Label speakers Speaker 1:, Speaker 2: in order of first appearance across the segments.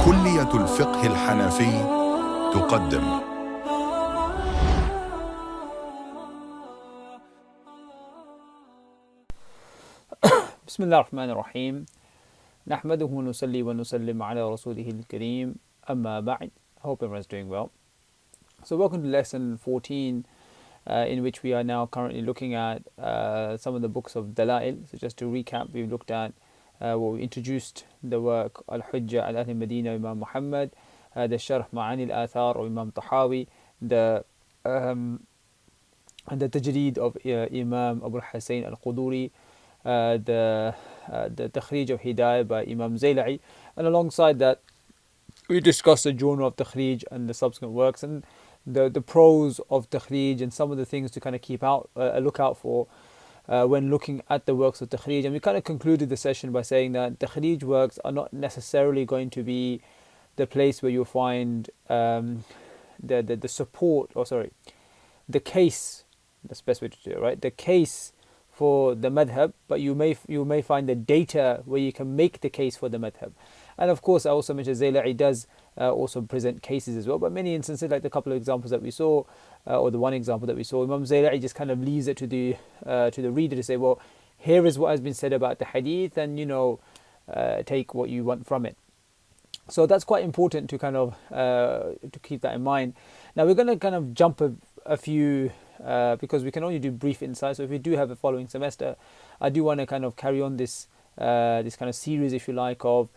Speaker 1: كلية الفقه الحنفي تقدم.
Speaker 2: بسم الله الرحمن الرحيم. نحمده ونصلي ونسلم على رسوله الكريم. أما بعد. Hope everyone's doing well. So welcome to lesson 14, in which we are now currently looking at some of the books of Dala'il. So just to recap, we've looked at we introduced the work Al-Hujjah al-Ahl Medina Imam Muhammad, the Sharh Ma'ani al-Athar of Imam Tahawi, the Tajreed of Imam Abu al-Hussein al-Quduri, the Takhrij of Hidayah by Imam Zayla'i, and alongside that we discussed the genre of Takhrij and the subsequent works and the pros of Takhrij and some of the things to kind of keep out look out for when looking at the works of Takhrij. And we kind of concluded the session by saying that Takhrij works are not necessarily going to be the place where you'll find the support, or sorry, the case, that's the best way to do it, right? The case for the madhab, but you may find the data where you can make the case for the madhab. And of course, I also mentioned Zayla'i does also present cases as well, but many instances, like the couple of examples that we saw, or the one example that we saw, Imam Zayla'i just kind of leaves it to the reader to say, well, here is what has been said about the hadith, and take what you want from it. So that's quite important to kind of to keep that in mind. Now we're going to kind of jump a few because we can only do brief insights. So if we do have a following semester, I do want to kind of carry on this kind of series, if you like, of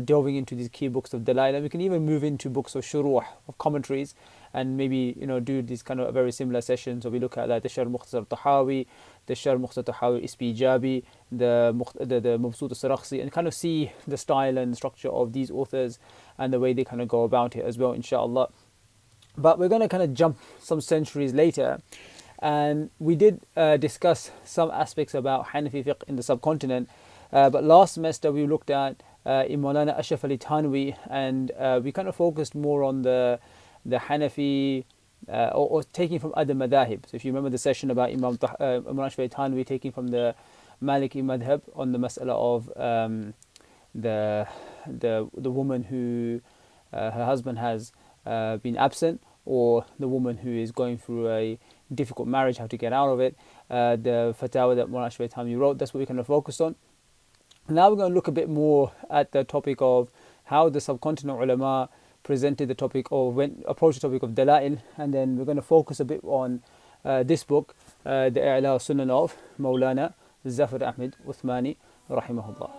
Speaker 2: delving into these key books of Dalail, and we can even move into books of Shuruh, of commentaries, and maybe do these kind of very similar sessions. So we look at like the Sharh Mukhtasar Tahawi, the Sharh Mukhtasar Tahawi Ispijabi, the Mabsut al-Sarakhsi, and kind of see the style and structure of these authors and the way they kind of go about it as well, inshallah. But we're going to kind of jump some centuries later, and we did discuss some aspects about Hanafi fiqh in the subcontinent. But last semester we looked at Maulana Ashraf Ali Thanwi, and we kind of focused more on the Hanafi or taking from other madhahib. So if you remember the session about Imam Ashraf Ali Thanwi taking from the Maliki madhab on the mas'ala of the woman who her husband has been absent, or the woman who is going through a difficult marriage, how to get out of it, the fatwa that Maulana Ashraf Ali Thanwi wrote, that's what we kind of focused on. Now we're going to look a bit more at the topic of how the subcontinent ulama presented the topic, or approached the topic of Dala'il, and then we're going to focus a bit on this book, the I'la Sunan of Maulana Zafar Ahmed Uthmani rahimahullah.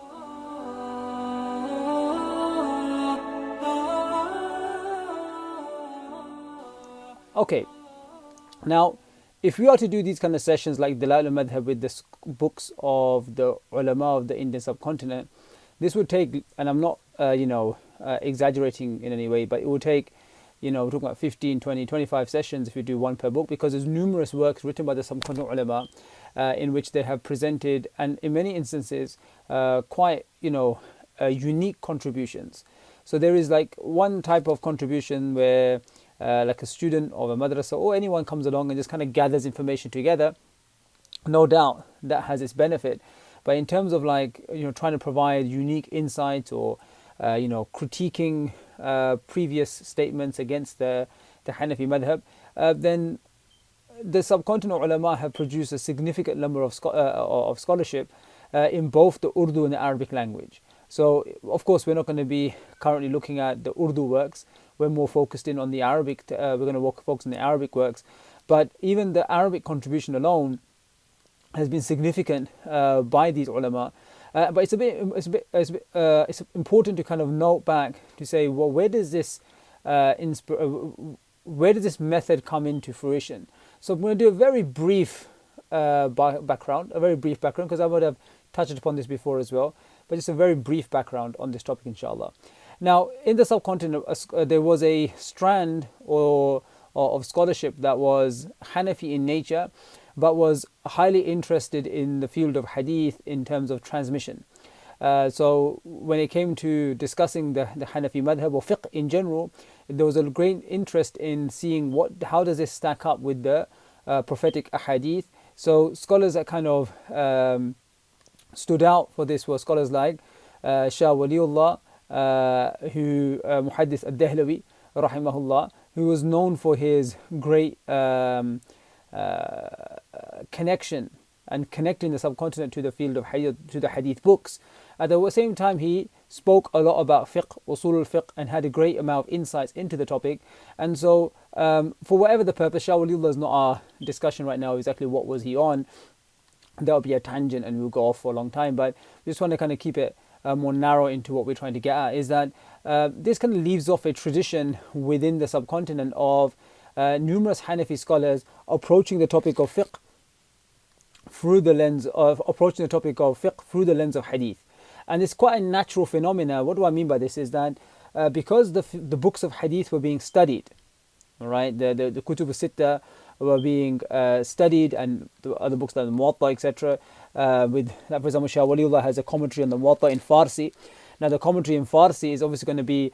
Speaker 2: Okay, now if we are to do these kind of sessions like Dala'il al-Madhab with the books of the ulama of the Indian subcontinent, this would take, and I'm not exaggerating in any way, but it would take, we're talking about 15, 20, 25 sessions if you do one per book, because there's numerous works written by the subcontinent ulama in which they have presented, and in many instances quite unique contributions. So there is like one type of contribution where like a student of a madrasa or anyone comes along and just kind of gathers information together. No doubt that has its benefit, but in terms of like trying to provide unique insights, or critiquing previous statements against the Hanafi madhab, then the subcontinent ulama have produced a significant number of scholarship in both the Urdu and the Arabic language. So of course we're not going to be currently looking at the Urdu works. We're more focused in on the Arabic. We're going to focus on the Arabic works, but even the Arabic contribution alone has been significant by these ulama. But it's important to kind of note back to say, well, where does this method come into fruition? So I'm going to do a very brief background, because I would have touched upon this before as well, but just a very brief background on this topic, inshallah. Now, in the subcontinent, there was a strand of scholarship that was Hanafi in nature, but was highly interested in the field of hadith in terms of transmission. So when it came to discussing the Hanafi madhab or fiqh in general, there was a great interest in seeing how does this stack up with the prophetic ahadith. So scholars that kind of stood out for this were scholars like Shah Waliullah, Muhaddith al-Dahlawi, rahimahullah, who was known for his great connection and connecting the subcontinent to the field of hadith, to the hadith books. At the same time, he spoke a lot about fiqh, usul al-fiqh, and had a great amount of insights into the topic. And so, for whatever the purpose, Shah Waliullah is not our discussion right now, exactly what was he on. That would be a tangent and we'll go off for a long time, but we just want to kind of keep it more narrow into what we're trying to get at, is that this kind of leaves off a tradition within the subcontinent of numerous Hanafi scholars approaching the topic of fiqh through the lens of hadith. And it's quite a natural phenomena. What do I mean by this is that because the books of hadith were being studied, right, the Kutub al-Sitta were being studied, and the other books like the Muwatta, etc. With, like, for example, Shah Waliullah has a commentary on the Muwatta in Farsi. Now the commentary in Farsi is obviously going to be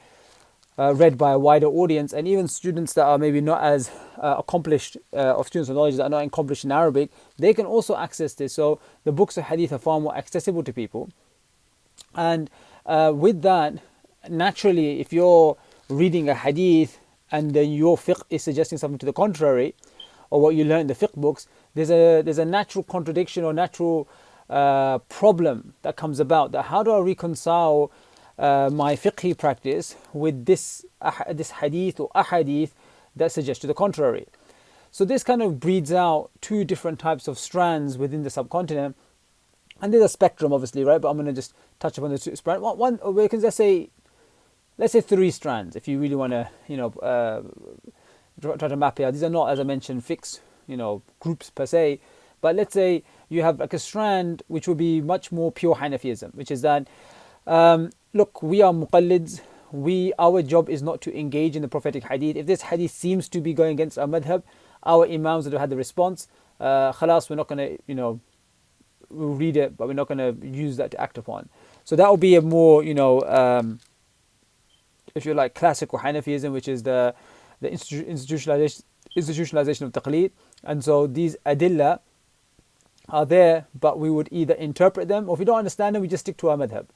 Speaker 2: read by a wider audience, and even students that are maybe not as accomplished, of students of knowledge that are not accomplished in Arabic, they can also access this. So the books of hadith are far more accessible to people. And with that, naturally, if you're reading a hadith and then your fiqh is suggesting something to the contrary, or what you learn in the fiqh books, there's a natural contradiction or natural problem that comes about. That how do I reconcile my fiqhi practice with this hadith or ahadith that suggests to the contrary? So this kind of breeds out two different types of strands within the subcontinent. And there's a spectrum, obviously, right? But I'm going to just touch upon the two strands. One, we can let's say three strands, if you really want to, try to map it out. These are not, as I mentioned, fixed, groups per se. But let's say you have like a strand which would be much more pure Hanafism, which is that, look, we are muqallids. Our job is not to engage in the prophetic hadith. If this hadith seems to be going against our madhab, our imams would have had the response, khalas, we're not going to, we'll read it, but we're not going to use that to act upon. So that will be a more, if you like, classical Hanafism, which is the institutionalization of taqleed. And so these adillah are there, but we would either interpret them, or if we don't understand them, we just stick to our madhab.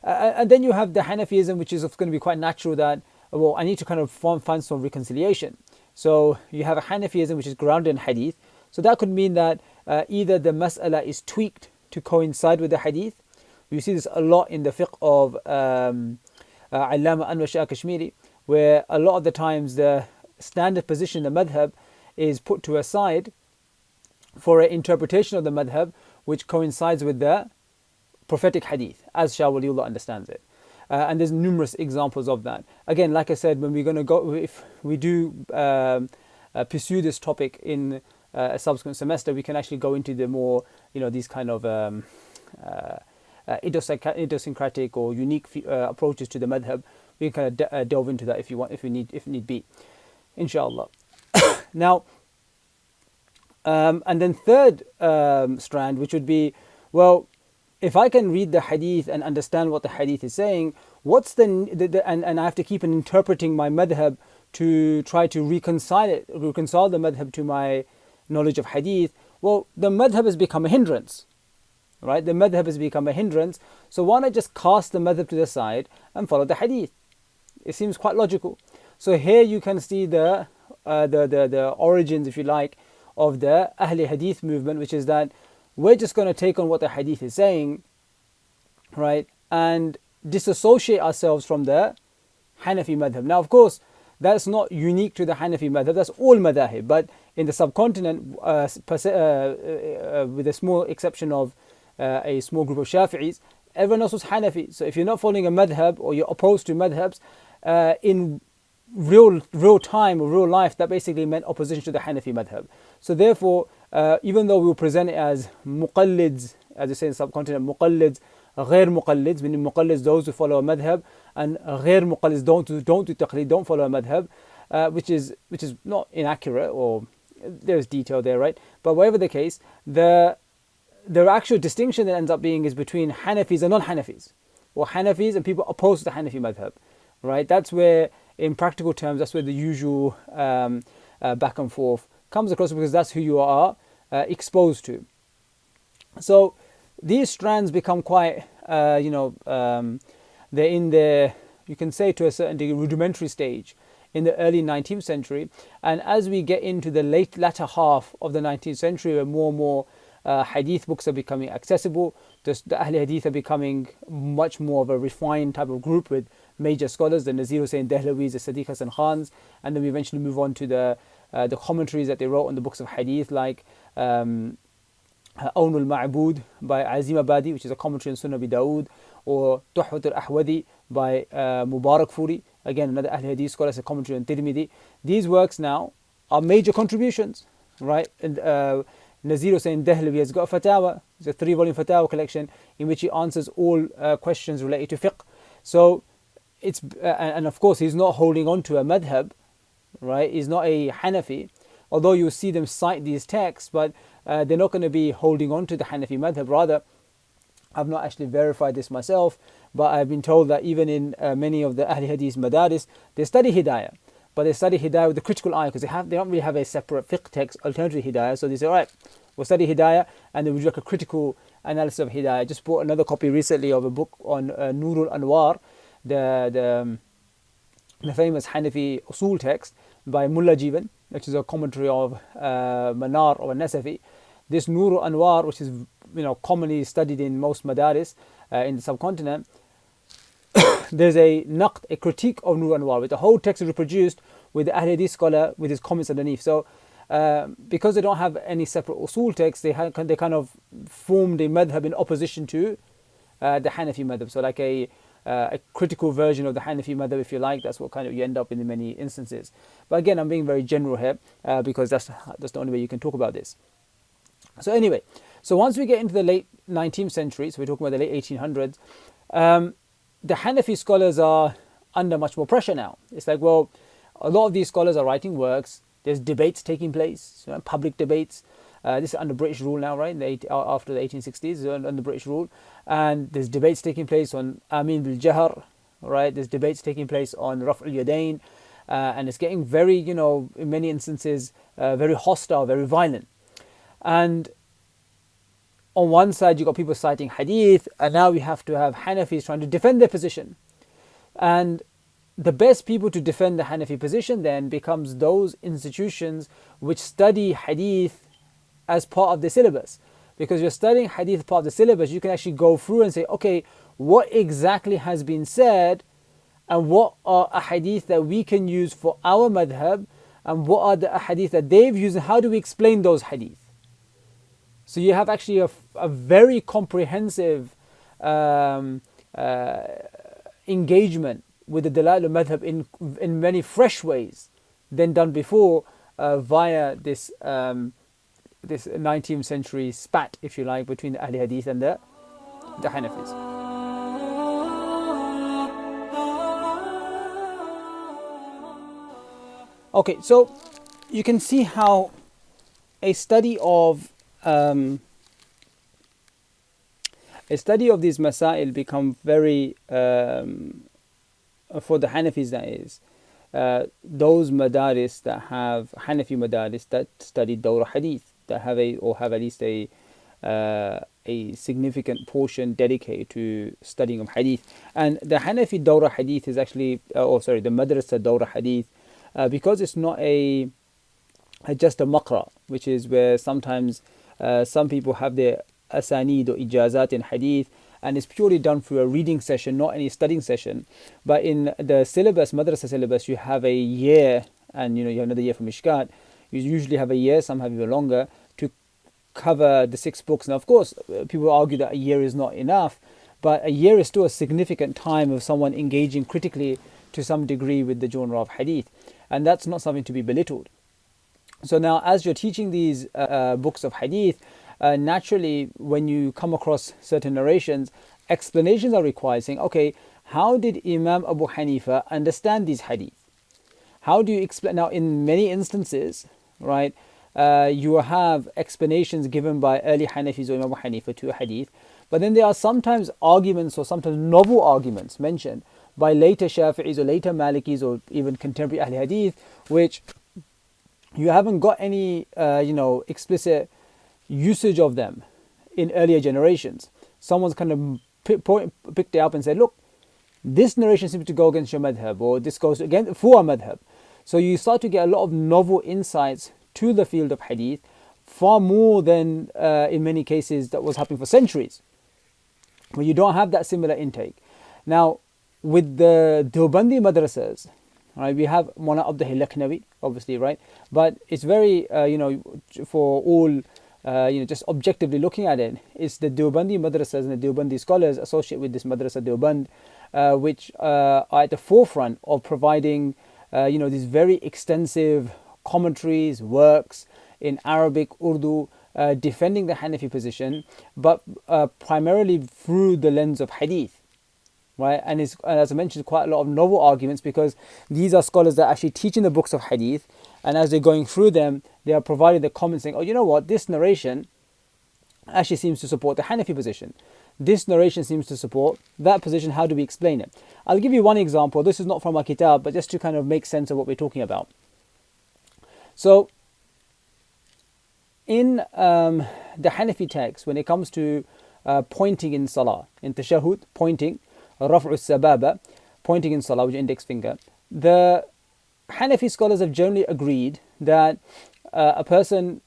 Speaker 2: And then you have the Hanafism, which is going to be quite natural, that, well, I need to kind of find some reconciliation. So you have a Hanafism which is grounded in hadith. So that could mean that either the mas'ala is tweaked to coincide with the hadith. You see this a lot in the fiqh of Allama Anwar Shah Kashmiri, where a lot of the times the standard position in the madhab is put to a side for an interpretation of the madhab which coincides with the prophetic hadith, as Shah Waliullah understands it. And there's numerous examples of that. Again, like I said, when we're going to go, if we do pursue this topic in a subsequent semester, we can actually go into the more, these kind of idiosyncratic or unique approaches to the madhab. We can kind of delve into that if need be, inshallah. Now, and then third strand, which would be, well, if I can read the hadith and understand what the hadith is saying, what's and I have to keep on interpreting my madhab to try to reconcile the madhab to my knowledge of hadith. Well, the madhab has become a hindrance, right? The madhab has become a hindrance. So why not just cast the madhab to the side and follow the hadith? It seems quite logical. So here you can see the origins, if you like, of the Ahli Hadith movement, which is that we're just going to take on what the hadith is saying, right, and disassociate ourselves from the Hanafi madhab. Now, of course, that's not unique to the Hanafi madhab, that's all madhahib, but in the subcontinent, with a small exception of a small group of Shafi'is, everyone else was Hanafi. So if you're not following a madhab, or you're opposed to madhabs, in real time or real life, that basically meant opposition to the Hanafi madhab. So therefore, even though we will present it as muqallids, as they say in the subcontinent, muqallids, ghair muqallids, meaning muqallids, those who follow a madhab, and ghair muqallids, don't do taqlid, don't follow a madhab, which is not inaccurate, or there's detail there, right? But whatever the case, the actual distinction that ends up being is between Hanafis and non-Hanafis, or Hanafis and people opposed to the Hanafi madhab, right? That's where, in practical terms, that's where the usual back and forth comes across, because that's who you are exposed to. So these strands become quite, they're they're in their, you can say to a certain degree, rudimentary stage in the early 19th century. And as we get into the latter half of the 19th century, where more and more hadith books are becoming accessible, the Ahl Hadith are becoming much more of a refined type of group with major scholars, the Nazir Hussain Dehlawis, the Sadiq Hasan Khans, and then we eventually move on to the commentaries that they wrote on the books of hadith, like Awn al-Ma'bud by Azim Abadi, which is a commentary on Sunnah Abi Dawood, or Tuhfat al-Ahwadi by Mubarak Furi, again another Ahl Hadith scholar, a commentary on Tirmidhi. These works now are major contributions, right? And Nazir Hussain Dehlawi has got a fatwa, it's a 3-volume fatwa collection in which he answers all questions related to fiqh. So it's and of course he's not holding on to a madhab, right? He's not a Hanafi, although you see them cite these texts, but they're not going to be holding on to the Hanafi madhab. Rather, I've not actually verified this myself, but I've been told that even in many of the Ahl Hadith madaris, they study Hidayah, but they study Hidayah with the critical eye, because they don't really have a separate fiqh text alternative to Hidayah. So they say, all right, we'll study Hidayah, and then we do like a critical analysis of Hidayah. I just bought another copy recently of a book on Nur al-Anwar, the famous Hanafi usul text by Mullah Jivan, which is a commentary of Manar or Nasafi. This Nur al-Anwar, which is commonly studied in most madaris in the subcontinent, there's a naqd, a critique of Nur al-Anwar, with the whole text reproduced with the Ahl Hadith scholar with his comments underneath. So because they don't have any separate usul text, they kind of formed a madhab in opposition to the Hanafi madhab. So like a critical version of the Hanafi madhab, if you like. That's what kind of you end up in many instances. But again, I'm being very general here because that's the only way you can talk about this. So anyway, so once we get into the late 19th century, so we're talking about the late 1800s, the Hanafi scholars are under much more pressure now. It's like, well, a lot of these scholars are writing works. There's debates taking place, public debates. This is under British rule now, right? After the 1860s, under British rule. And there's debates taking place on Amin bil Jahar, right? There's debates taking place on Raf' al-Yadain. And it's getting very, in many instances, very hostile, very violent. And on one side, you've got people citing hadith, and now we have to have Hanafis trying to defend their position. And the best people to defend the Hanafi position then becomes those institutions which study hadith as part of the syllabus. Because you're studying hadith as part of the syllabus, you can actually go through and say, okay, what exactly has been said, and what are ahadith that we can use for our madhab, and what are the ahadith that they've used, and how do we explain those hadith? So you have actually a very comprehensive engagement with the Dalail al-Madhab in many fresh ways than done before via this 19th century spat, if you like, between the Ahl Hadith and the Hanafis. Okay, so you can see how a study of these masail become very for the Hanafis, that is, those madaris that have Hanafi madaris that study Dawra Hadith, that have at least a significant portion dedicated to studying of Hadith. And the Hanafi Dawra Hadith is actually, the Madrasa Dawra Hadith, because it's not just a maqra, which is where sometimes some people have their asanid or ijazat in Hadith, and it's purely done through a reading session, not any studying session. But in the syllabus, madrasa syllabus, you have a year, and you have another year for Mishkat. You usually have a year, some have even longer, to cover the 6 books. Now, of course, people argue that a year is not enough, but a year is still a significant time of someone engaging critically to some degree with the genre of Hadith, and that's not something to be belittled. So now, as you're teaching these books of Hadith, naturally, when you come across certain narrations, explanations are required, saying, okay, how did Imam Abu Hanifa understand these hadith? How do you explain? Now, in many instances, right, you have explanations given by early Hanafis or Imam Abu Hanifa to a hadith, but then there are sometimes arguments or sometimes novel arguments mentioned by later Shafi'is or later Malikis or even contemporary Ahl Hadith, which you haven't got any, explicit usage of them in earlier generations. Someone's kind of picked it up and said, look, this narration seems to go against your madhab, or this goes against for our madhab. So you start to get a lot of novel insights to the field of hadith, far more than in many cases that was happening for centuries, where you don't have that similar intake. Now, with the Deobandi madrasas, right, we have Mawlana Abdul Laknawi, obviously, right, but it's very, for all, just objectively looking at it, it's the Deobandi madrasas and the Deobandi scholars associated with this madrasa Deoband, which are at the forefront of providing, these very extensive commentaries, works in Arabic, Urdu, defending the Hanafi position, but primarily through the lens of hadith. Right, and as I mentioned, quite a lot of novel arguments, because these are scholars that are actually teaching the books of hadith, and as they're going through them, they are providing the comments saying, oh, you know what, this narration actually seems to support the Hanafi position. This narration seems to support that position. How do we explain it? I'll give you one example. This is not from our kitab, but just to kind of make sense of what we're talking about. So, in the Hanafi text, when it comes to pointing in salah, in tashahhud, pointing, Raf'u sababa, pointing in salah with your index finger, the Hanafi scholars have generally agreed that a person,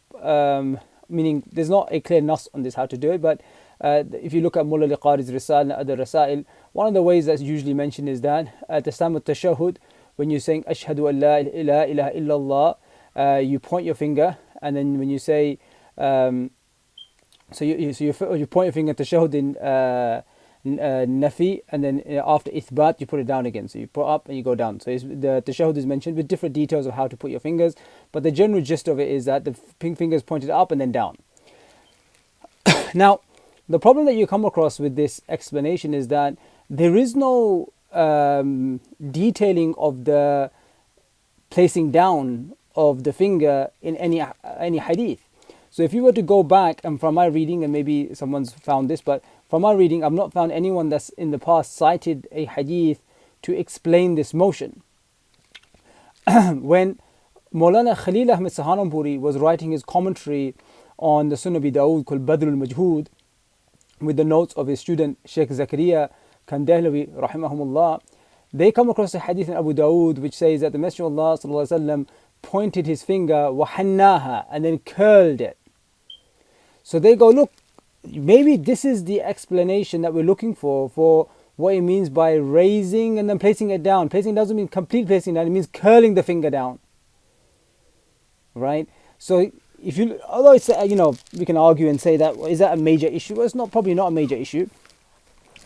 Speaker 2: meaning there's not a clear nas on this how to do it, but if you look at Mullah Liqari's Risal and other Rasail, one of the ways that's usually mentioned is that at the time of tashahhud, when you're saying Ashhadu an la ilaha illallah, you point your finger, and then when you say, so you point your finger at tashahhud in nafi, and then after ithbat you put it down again, so you put up and you go down. So the tashahhud is mentioned with different details of how to put your fingers, but the general gist of it is that the finger is pointed up and then down. Now, the problem that you come across with this explanation is that there is no detailing of the placing down of the finger in any hadith. So if you were to go back, and from my reading, and maybe someone's found this, but from my reading, I've not found anyone that's in the past cited a hadith to explain this motion. When Maulana Khalil Ahmed Sahananpuri was writing his commentary on the Sunnah Abi Dawood called Badrul Majhood, with the notes of his student Sheikh Zakaria Kandahlawi rahimahumullah, they come across a hadith in Abu Dawood which says that the Messenger of Allah sallallahu alaihi wasallam pointed his finger wahannaha, and then curled it. So they go, look, maybe this is the explanation that we're looking for what it means by raising and then placing it down. Placing doesn't mean complete placing down, it means curling the finger down. Right? So if you, although it's, we can argue and say that, is that a major issue? Well, it's probably not a major issue.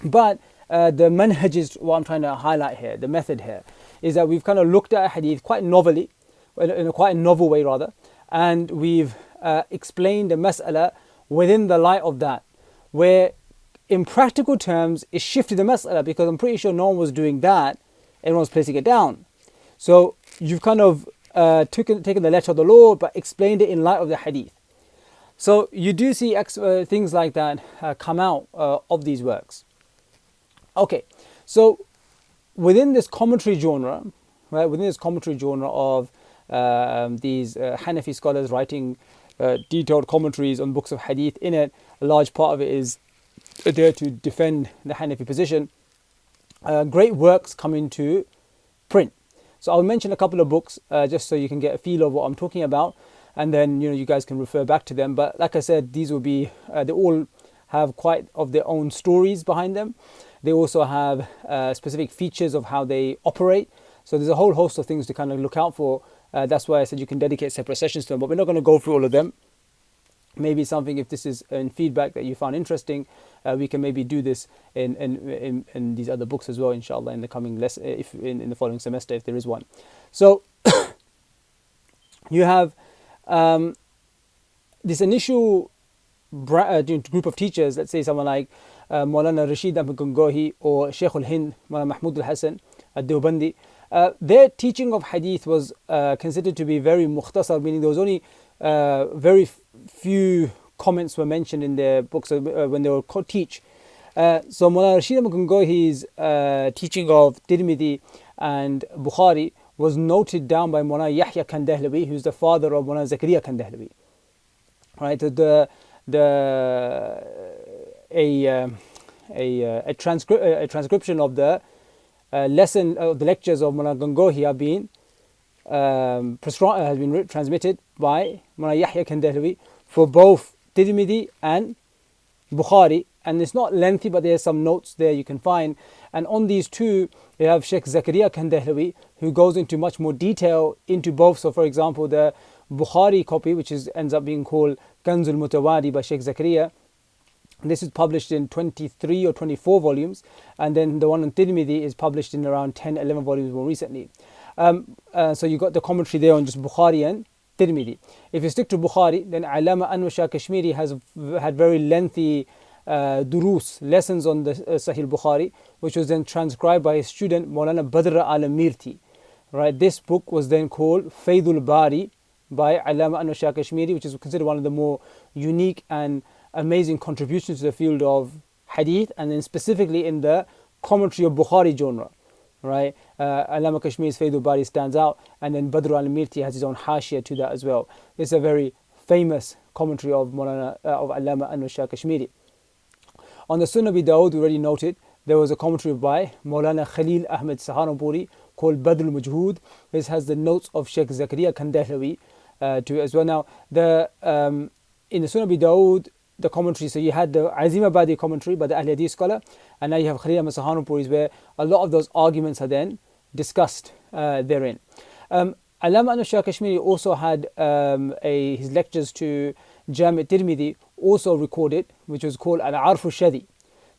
Speaker 2: But the manhaj is what I'm trying to highlight here, the method here, is that we've kind of looked at a hadith quite novelly, in a quite novel way rather, and we've explained the mas'ala within the light of that, where in practical terms it shifted the mas'ala, because I'm pretty sure no one was doing that, everyone was placing it down. So you've kind of taken the letter of the law but explained it in light of the hadith. So you do see things like that come out of these works. Okay, so within this commentary genre, right, within this commentary genre of these Hanafi scholars writing detailed commentaries on books of hadith, in it, a large part of it is there to defend the Hanafi position. Great works come into print. So I'll mention a couple of books just so you can get a feel of what I'm talking about, and then you guys can refer back to them. But like I said, these will be they all have quite of their own stories behind them. They also have specific features of how they operate. So there's a whole host of things to kind of look out for. That's why I said you can dedicate separate sessions to them, but we're not going to go through all of them. Maybe something, if this is in feedback that you found interesting, we can maybe do this in these other books as well, inshallah, in the coming lesson, if in the following semester, if there is one. So you have this initial group of teachers. Let's say someone like Maulana Rashid Ahmed Gangohi or Sheikh al-Hind, Maulana Mahmud al-Hasan al-Deobandi. Their teaching of hadith was considered to be very mukhtasar, meaning there was only very few comments were mentioned in their books when they were teach. So Maulana Rashid Ahmed Gangohi's teaching of Tirmidhi and Bukhari was noted down by Maulana Yahya Kandahlawi, who's the father of Maulana Zakaria Kandahlawi. Right, a transcription of the the lectures of Mullah Gangohi have been transmitted by Mullah Yahya Kandahlawi for both Tirmidhi and Bukhari, and it's not lengthy, but there's some notes there you can find. And on these two, you have Sheikh Zakaria Kandahlawi, who goes into much more detail into both. So, for example, the Bukhari copy, which ends up being called Kanzul Mutawadi by Sheikh Zakaria, this is published in 23 or 24 volumes, and then the one on Tirmidhi is published in around 10, 11 volumes more recently. So you got the commentary there on just Bukhari and Tirmidhi. If you stick to Bukhari, then Allama Anwar Shah Kashmiri has had very lengthy durus, lessons on the Sahih Bukhari, which was then transcribed by his student Maulana Badr al-Mirti. Right, this book was then called Faydul Bari by Allama Anwar Shah Kashmiri, which is considered one of the more unique and amazing contributions to the field of hadith, and then specifically in the commentary of Bukhari genre. Right, Allama Kashmiri's Faydul Bari stands out, and then Badr al-Mirti has his own hashia to that as well. It's a very famous commentary of Allama Anwar Shah Kashmiri. On the Sunan Abi Dawud, we already noted, there was a commentary by Maulana Khalil Ahmed Saharanpuri called Badr al-Majhood. This has the notes of Sheikh Zakaria Kandahlawi to it as well. Now, in the Sunan Abi Dawud, the commentary, so you had the Azim Abadi commentary by the Ahl Hadith scholar, and now you have Khalil Ahmed Saharanpuri, where a lot of those arguments are then discussed therein. Allama Anwar Shah Kashmiri also had his lectures to Jami' Tirmidhi also recorded, which was called Al-Arfu Shadi.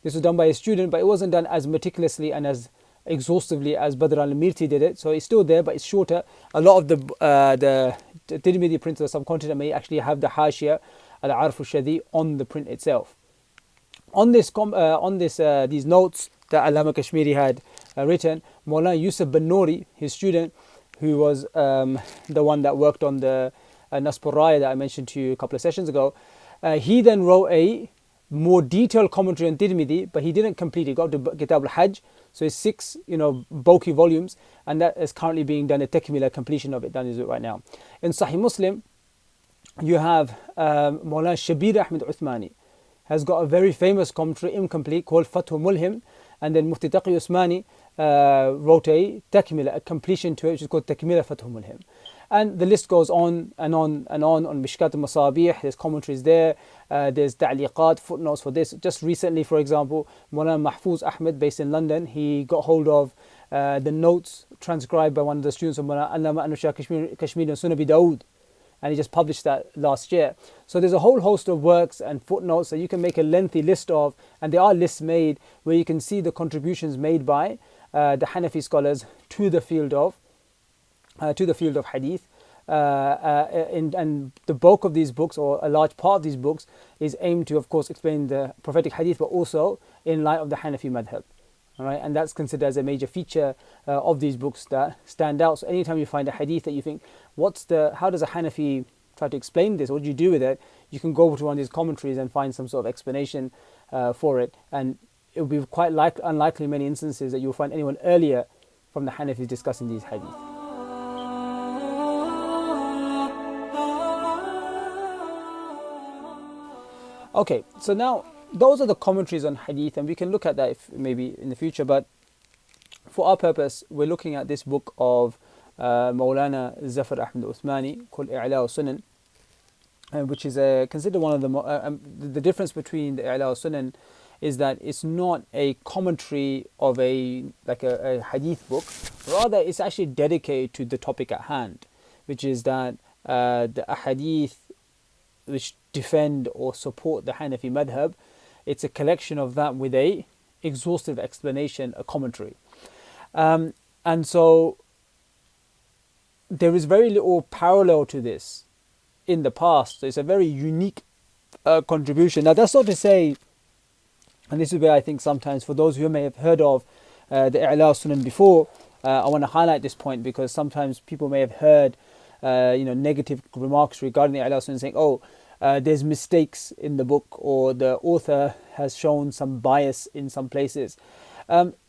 Speaker 2: This was done by a student, but it wasn't done as meticulously and as exhaustively as Badr al-Mirti did it. So it's still there, but it's shorter. A lot of the Tirmidhi prints or some content may actually have the hashia Al-Arfu Shadi on the print itself. On these notes that Allama Kashmiri had written, Maulana Yusuf bin Nouri, his student, who was the one that worked on the Nasbur Raya that I mentioned to you a couple of sessions ago, he then wrote a more detailed commentary on Tirmidhi, but he didn't complete it. He got to Kitab al-Hajj, so it's 6 bulky volumes, and that is currently being done, a takmila completion of it done right now. In Sahih Muslim, you have Maulana Shabir Ahmed Uthmani has got a very famous commentary, incomplete, called Fathul Mulhim, and then Mufti Taqi Usmani wrote a takmila, a completion to it, which is called Takmila Fathul Mulhim. And the list goes on and on and on Mishkat al-Masabih. There's commentaries there, there's ta'liqat, footnotes for this. Just recently, for example, Maulana Mahfuz Ahmed, based in London, he got hold of the notes transcribed by one of the students of Maulana Allama Anwar Shah Kashmiri on Sunan Abi Dawud, and he just published that last year. So there's a whole host of works and footnotes that you can make a lengthy list of, and there are lists made where you can see the contributions made by the Hanafi scholars to the field of hadith, and the bulk of these books, or a large part of these books, is aimed to, of course, explain the prophetic hadith, but also in light of the Hanafi madhab. All right, and that's considered as a major feature of these books that stand out. So anytime you find a hadith that you think, how does a Hanafi try to explain this? What do you do with it? You can go to one of these commentaries and find some sort of explanation for it, and it will be quite unlikely in many instances that you'll find anyone earlier from the Hanafis discussing these hadith. Okay, so now those are the commentaries on hadith, and we can look at that maybe in the future, but for our purpose, we're looking at this book of Maulana Zafar Ahmed Uthmani called I'la al-Sunan, which is considered one of the difference between the I'la al-Sunan is that it's not a commentary of a hadith book, rather it's actually dedicated to the topic at hand, which is that the ahadith which defend or support the Hanafi madhab, it's a collection of that with a exhaustive explanation, a commentary. And so there is very little parallel to this in the past. So it's a very unique contribution. Now that's not to say, and this is where I think sometimes for those who may have heard of the I'la al-Sunan before, I want to highlight this point, because sometimes people may have heard negative remarks regarding the I'la al-Sunan, saying, there's mistakes in the book, or the author has shown some bias in some places.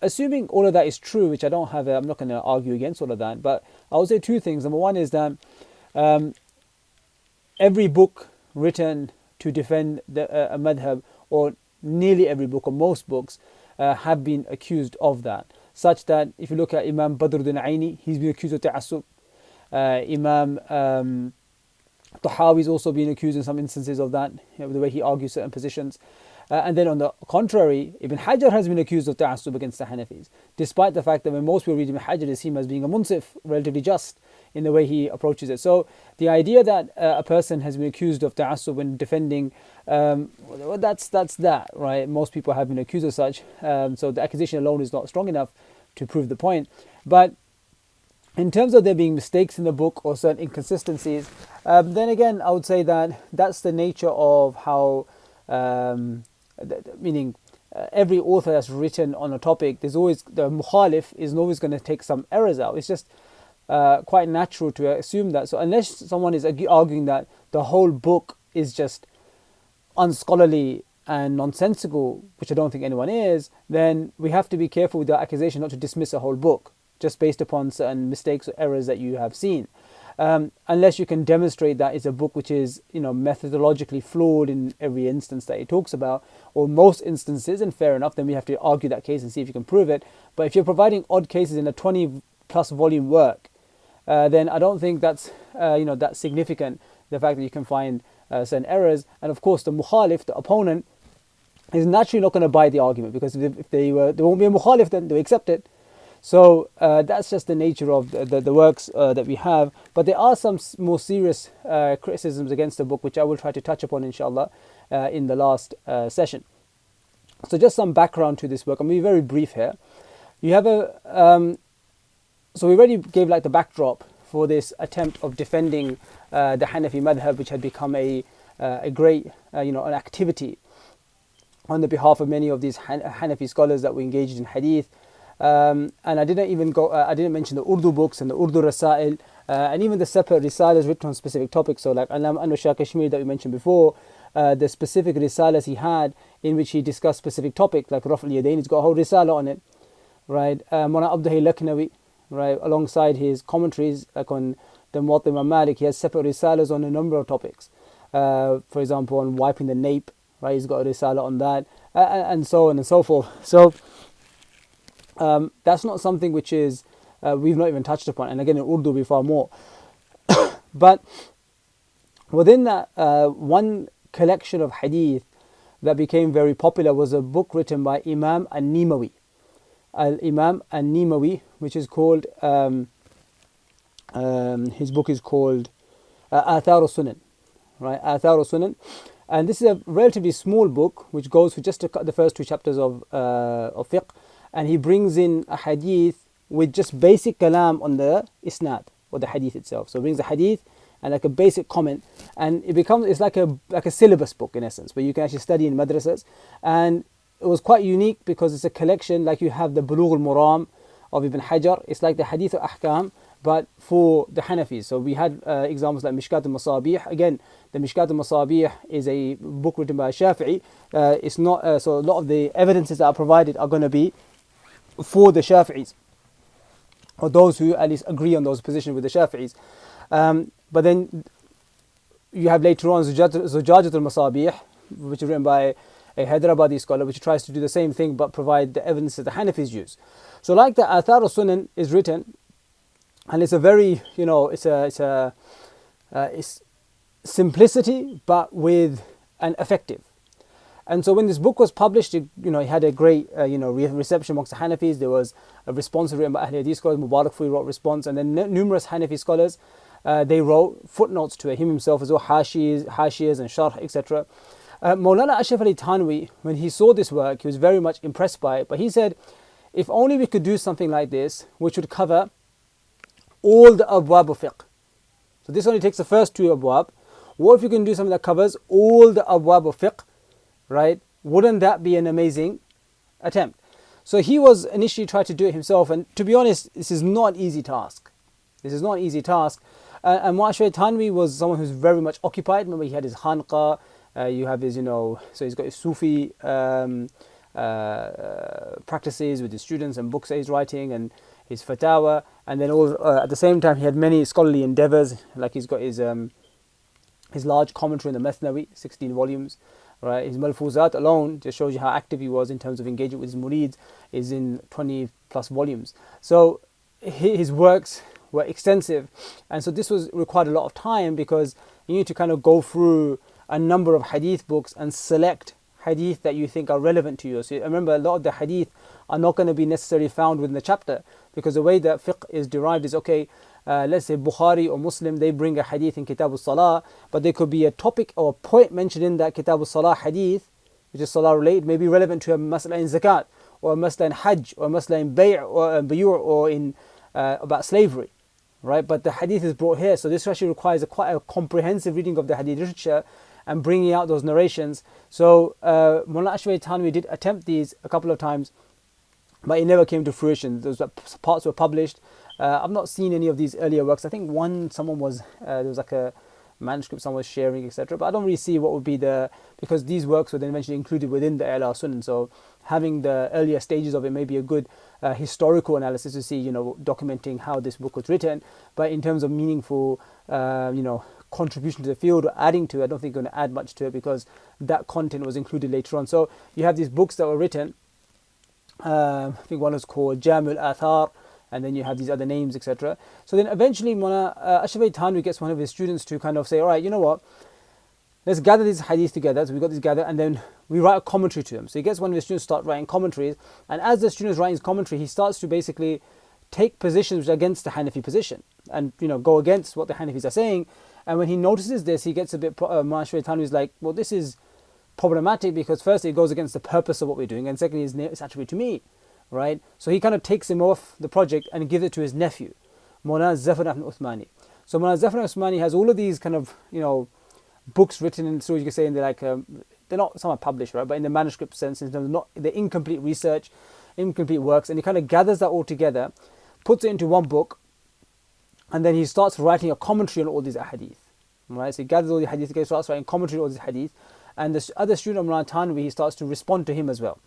Speaker 2: Assuming all of that is true, which I don't have, I'm not going to argue against all of that, but I will say two things. Number one is that every book written to defend a madhab, or nearly every book or most books, have been accused of that. such that if you look at Imam Badruddin Aini, he's been accused of ta'assub. Imam Tahawi is also being accused in some instances of that, the way he argues certain positions. And then on the contrary, Ibn Hajar has been accused of ta'assub against the Hanafis, despite the fact that when most people read Ibn Hajar, they see him as being a munsif, relatively just in the way he approaches it. So the idea that a person has been accused of ta'assub when defending, well, that's that, right? Most people have been accused of such, so the accusation alone is not strong enough to prove the point. But in terms of there being mistakes in the book or certain inconsistencies, then again, I would say that that's the nature of how, meaning every author that's written on a topic, there's always, the mukhalif is always going to take some errors out. It's just quite natural to assume that. So unless someone is arguing that the whole book is just unscholarly and nonsensical, which I don't think anyone is, then we have to be careful with the accusation not to dismiss a whole book just based upon certain mistakes or errors that you have seen. Unless you can demonstrate that it's a book which is, methodologically flawed in every instance that it talks about, or most instances, and fair enough, then we have to argue that case and see if you can prove it. But if you're providing odd cases in a 20 plus volume work, then I don't think that's that's significant, the fact that you can find certain errors. And of course the mukhalif, the opponent, is naturally not going to buy the argument, because if they won't be a mukhalif, then they accept it. So that's just the nature of the works that we have. But there are some more serious criticisms against the book, which I will try to touch upon inshallah in the last session. So just some background to this work. I'm going to be very brief here. You have so we already gave like the backdrop for this attempt of defending the Hanafi madhab, which had become a great an activity on the behalf of many of these Hanafi scholars that were engaged in hadith. And I didn't mention the Urdu books and the Urdu Rasail, and even the separate risalas written on specific topics. So like Alam Anwar Shah Kashmiri that we mentioned before, the specific risalas he had in which he discussed specific topics, like Raf al-Yadain, he's got a whole risala on it, right? Mawlana Abdul Laknawi, right, alongside his commentaries like on the Muwatta Imam Malik, he has separate risalas on a number of topics. For example, on wiping the nape, right, he's got a risala on that, and so on and so forth. So that's not something which is we've not even touched upon, and again in Urdu will be far more. But within that one collection of hadith that became very popular was a book written by Imam An-Nimawi, Imam An-Nimawi, which is called his book is called Athar al-Sunan, right? Athar al-Sunan, and this is a relatively small book which goes for just the first two chapters of fiqh. And he brings in a hadith with just basic kalam on the isnad or the hadith itself. So he brings a hadith and like a basic comment, and it's like a syllabus book in essence, where you can actually study in madrasas. And it was quite unique because it's a collection, like you have the Bulugh al-Maram of Ibn Hajar. It's like the Hadith al-Ahkam, but for the Hanafis. So we had examples like Mishkat al-Masabih. Again, the Mishkat al-Masabih is a book written by Shafi'i. It's not so a lot of the evidences that are provided are going to be for the Shafi'is, or those who at least agree on those positions with the Shafi'is. But then you have later on Zujajat al-Masabih, which is written by a Hyderabadi scholar, which tries to do the same thing but provide the evidence that the Hanafis use. So like the Athar al-Sunan is written, and it's a very, it's simplicity but with an effective. And so when this book was published, it had a great, reception amongst the Hanafis. There was a response written by Ahl Hadith scholars. Mubarakfuri wrote response, and then numerous Hanafi scholars, they wrote footnotes to it. Him himself as well, hashiyas and sharh, etc. Maulana Ashraf Ali Thanwi, when he saw this work, he was very much impressed by it. But he said, if only we could do something like this, which would cover all the abwab of fiqh. So this only takes the first two abwab. What if you can do something that covers all the abwab of fiqh? Right? Wouldn't that be an amazing attempt? So he was initially trying to do it himself, and to be honest, this is not an easy task. And Mu'ashwar Thanwi was someone who's very much occupied. Remember, he had his khanqa, you have his, so he's got his Sufi practices with his students and books that he's writing, and his fatawa, and then at the same time he had many scholarly endeavors, like he's got his large commentary on the Mathnawi, 16 volumes. Right, his Malfuzat alone just shows you how active he was in terms of engagement with his murids, is in 20 plus volumes. So his works were extensive, and so this was required a lot of time, because you need to kind of go through a number of hadith books and select hadith that you think are relevant to you. So remember, a lot of the hadith are not going to be necessarily found within the chapter, because the way that fiqh is derived is, okay, let's say Bukhari or Muslim, they bring a hadith in Kitab al-Salah, but there could be a topic or a point mentioned in that Kitab al-Salah hadith, which is Salah related, may be relevant to a mas'ala in zakat, or a mas'ala in hajj, or a mas'ala in or in about slavery, right? But the hadith is brought here, so this actually requires quite a comprehensive reading of the hadith literature and bringing out those narrations. So Mullah Ashwath Thanwi did attempt these a couple of times, but it never came to fruition. Those parts were published. I've not seen any of these earlier works. I think there was like a manuscript someone was sharing, etc. But I don't really see what would be because these works were then eventually included within the I'la Sunan. So having the earlier stages of it may be a good historical analysis to see, documenting how this book was written. But in terms of meaningful, contribution to the field or adding to it, I don't think it's going to add much to it, because that content was included later on. So you have these books that were written. I think one is called Jami' al-Athar, and then you have these other names, etc. So then eventually Mullah Ashwath Thanwi gets one of his students to kind of say, all right, you know what, let's gather these hadith together. So we got these gathered, and then we write a commentary to them. So he gets one of his students to start writing commentaries, and as the student is writing his commentary, he starts to basically take positions which are against the Hanafi position, and go against what the Hanafis are saying. And when he notices this, he gets a bit, Mullah Ashwath Thanwi is like, well, this is problematic, because firstly it goes against the purpose of what we're doing, and secondly it's attributed to me, right? So he kind of takes him off the project and gives it to his nephew, Mullah Zafar Ahmad Uthmani. So Mullah Zafar Ahmad Uthmani has all of these kind of books written in, so you can say, and they're like they're not, some are published, right, but in the manuscript sense, in terms of not the incomplete research, incomplete works, and he kind of gathers that all together, puts it into one book, and then he starts writing a commentary on all these hadith, right? So he gathers all the hadith together, starts writing commentary on all these hadith, and the other student of Mullah Thanwi, he starts to respond to him as well.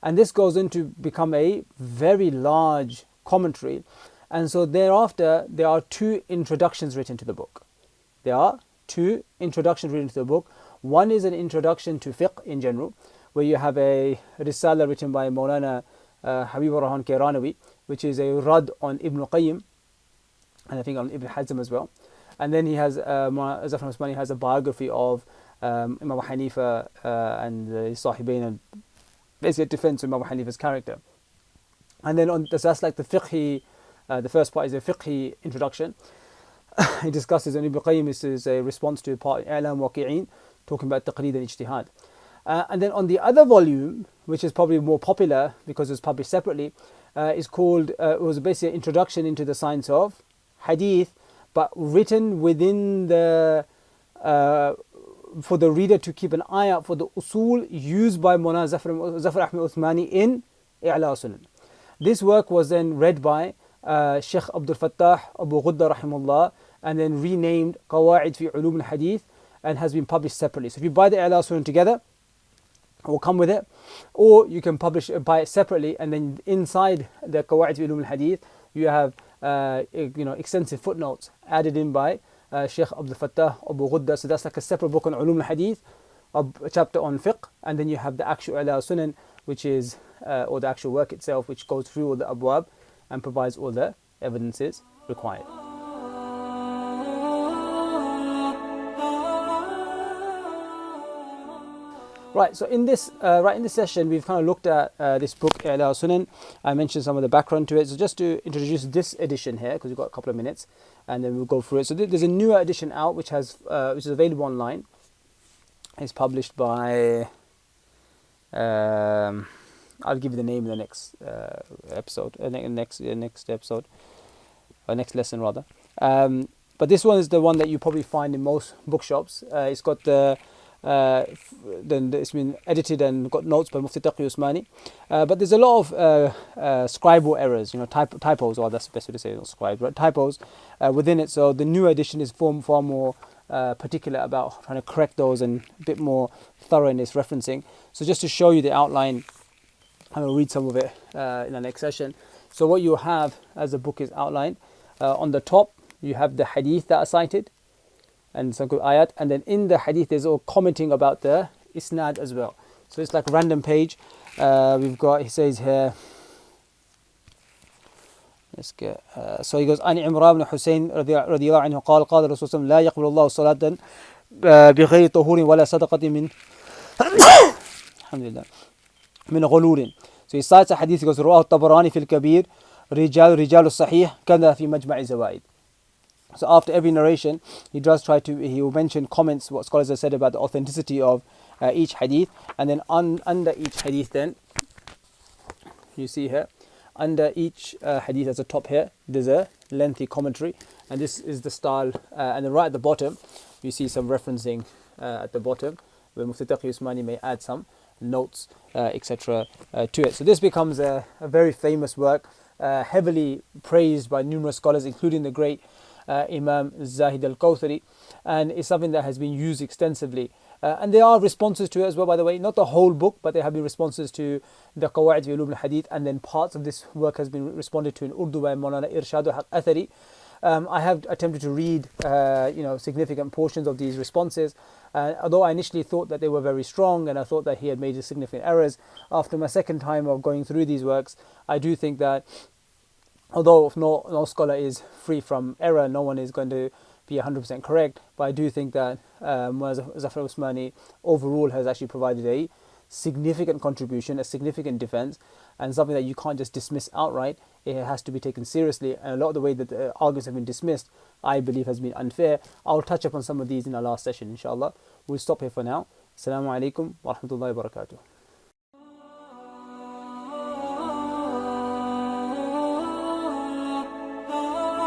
Speaker 2: And this goes on to become a very large commentary. And so thereafter, there are two introductions written to the book. There are two introductions written to the book. One is an introduction to fiqh in general, where you have a risala written by Maulana Habibur Rahman Kairanawi, which is a rad on Ibn Qayyim, and I think on Ibn Hazm as well. And then he has, Zafar Usmani has a biography of Imam Hanifa and the Sahibain, and basically a defense of Imam Hanifa's character. And then that's like the fiqhi, the first part is a fiqhi introduction. He discusses, and Ibn Qayyim is a response to part I'lam Waqi'een, talking about taqreed and ijtihad. And then on the other volume, which is probably more popular because it's published separately, is called, it was basically an introduction into the science of hadith, but written within the, for the reader to keep an eye out for the usul used by Mullah Zafar Ahmad Uthmani in I'la Sunan. This work was then read by Sheikh Abdul Fattah Abu Ghudda rahimahullah, and then renamed Qawaid fi Ulum al-Hadith, and has been published separately. So if you buy the I'la Sunan together, it will come with it, or you can buy it separately, and then inside the Qawaid fi Ulum al-Hadith you have extensive footnotes added in by Sheikh Abdul Fattah Abu Ghudda. So that's like a separate book on Ulum al-Hadith, a chapter on fiqh, and then you have the actual I'la Sunan, which is or the actual work itself, which goes through all the abwab and provides all the evidences required. Right, so in this session, we've kind of looked at this book, I'la Sunan. I mentioned some of the background to it. So just to introduce this edition here, because we've got a couple of minutes, and then we'll go through it. So there's a newer edition out, which is available online. It's published by, I'll give you the name in the next episode, next episode, or next lesson rather. But this one is the one that you probably find in most bookshops. It's got then it's been edited and got notes by Mufti Taqi Usmani, but there's a lot of scribal errors, typos, or that's the best way to say it, not scribes, right? Typos within it. So the new edition is far more particular about trying to correct those and a bit more thorough in its referencing. So just to show you the outline, I'm going to read some of it in the next session. So what you have as the book is outlined, on the top you have the hadith that are cited and some good ayat, and then in the hadith there's all commenting about the isnad as well. So it's like a random page. We've got, he says here, let's get, so he goes, عن عمران بن حسين رضي الله عنه قال قال الرسول صلى الله عليه وسلم لا يقبل الله صلاة بغير طهور ولا صدقة من الحمد لله من غلول. So he cites a hadith, he goes رواه الطبراني في الكبير رجال الصحيح كذا في مجمع الزوائد. So after every narration, he will mention comments, what scholars have said about the authenticity of each hadith, and then under each hadith, then you see here, under each hadith as a top here, there's a lengthy commentary, and this is the style. And then right at the bottom, you see some referencing at the bottom, where Mufti Taqi Usmani may add some notes, etc. To it. So this becomes a very famous work, heavily praised by numerous scholars, including the great Imam Zahid al-Kawthari, and it's something that has been used extensively. And there are responses to it as well, by the way, not the whole book, but there have been responses to the Qawaid fi Ulum al-Hadith, and then parts of this work has been responded to in Urdu by Maulana Irshad al-Haq Athari. I have attempted to read significant portions of these responses, although I initially thought that they were very strong and I thought that he had made significant errors. After my second time of going through these works, I do think that although no scholar is free from error, no one is going to be 100% correct, but I do think that Zafar Usmani overall has actually provided a significant contribution, a significant defense, and something that you can't just dismiss outright. It has to be taken seriously, and a lot of the way that the arguments have been dismissed, I believe, has been unfair. I'll touch upon some of these in our last session, inshallah. We'll stop here for now. Assalamu alaikum wa rahmatullahi wa barakatuh.